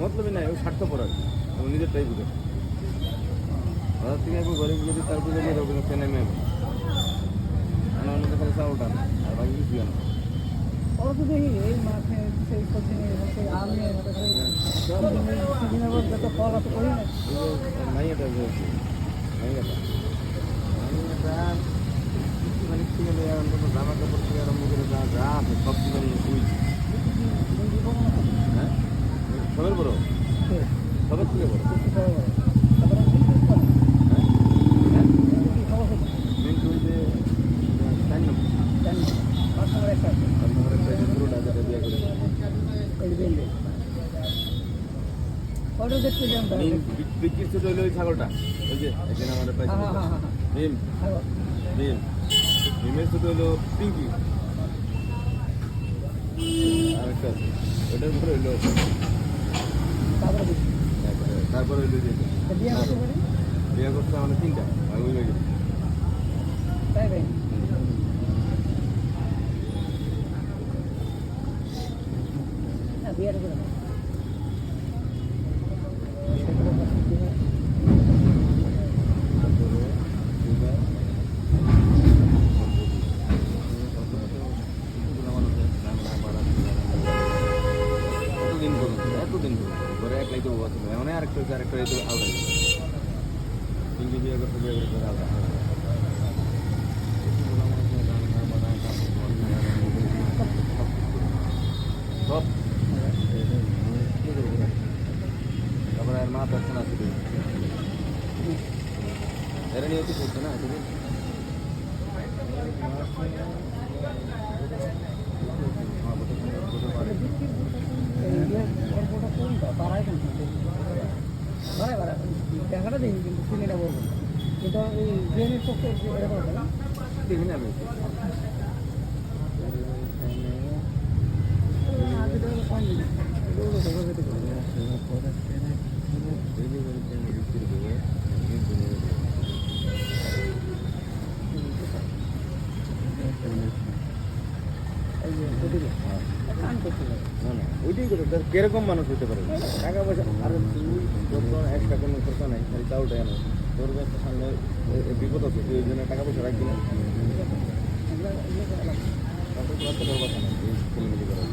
মতলবই নাই, ও স্বার্থপর আর কি, ও নিজেরটাই বুঝে। বাজার থেকে একবার ঘরে যদি তার পুজো দিয়ে দেবো কিন্তু নেমে যাবো আমার মধ্যে খালি চাউলটা না আর বাকি কিছু না। ওরা তো দেখি এই মাঠে সেই সবজি নিয়ে সেই আম নিয়ে সিজনের পর যত ফল আছে করি না। মাইয়াটা বলছে মাইয়াটা মানে থেকে অন্তত জামা কাপড় থেকে আরম্ভ করে যা যা আছে সব কিছু নিয়ে তুই হ্যাঁ সবের বড় সবের থেকে বড় মিন্টু ওই যে 4 নম্বর 5 নম্বর একটা আছে। 5 নম্বরের প্রাইজে পুরোটা যেটা বিয়ে করে ওটা দেখতে যান বিক্রির ছোট হইলো ওই ছাগলটা ওই যে এখানে আমাদের প্রাইজে ভীম ভীম ভীমের ছোট হইলো পিঙ্কি আরেকটা আছে ওটার উপরে হইলো তারপরে হইলো যে বিয়ে করতে আমাদের 3টা আর ওই হয়ে গেছে তাই ভাই বিয়ার করে এতদিন ঘরে একলাই তো আছে মানে আরেকটা এই তো আলাদা কিন্তু বিয়ে করতে আলাদা সব তারপরে আর মা পাচ্ছে না শুধু এরা নিয়ে তো করছে না শুধু টাকাটা দিন কিন্তু সিনেটা বলবো কিন্তু এই ট্রেনের পক্ষে এরকম হবে না দেখি না আমি ওইটাই করে কিরকম মানুষ হতে পারে টাকা পয়সা আর তুই যখন একটা কোনো খরচা নাই খালি চাউলটা আনো তোর একটা সামনে বিপদ আছে তুই ওই জন্য টাকা পয়সা রাখবি না কথা নাই ছেলেমেলি করা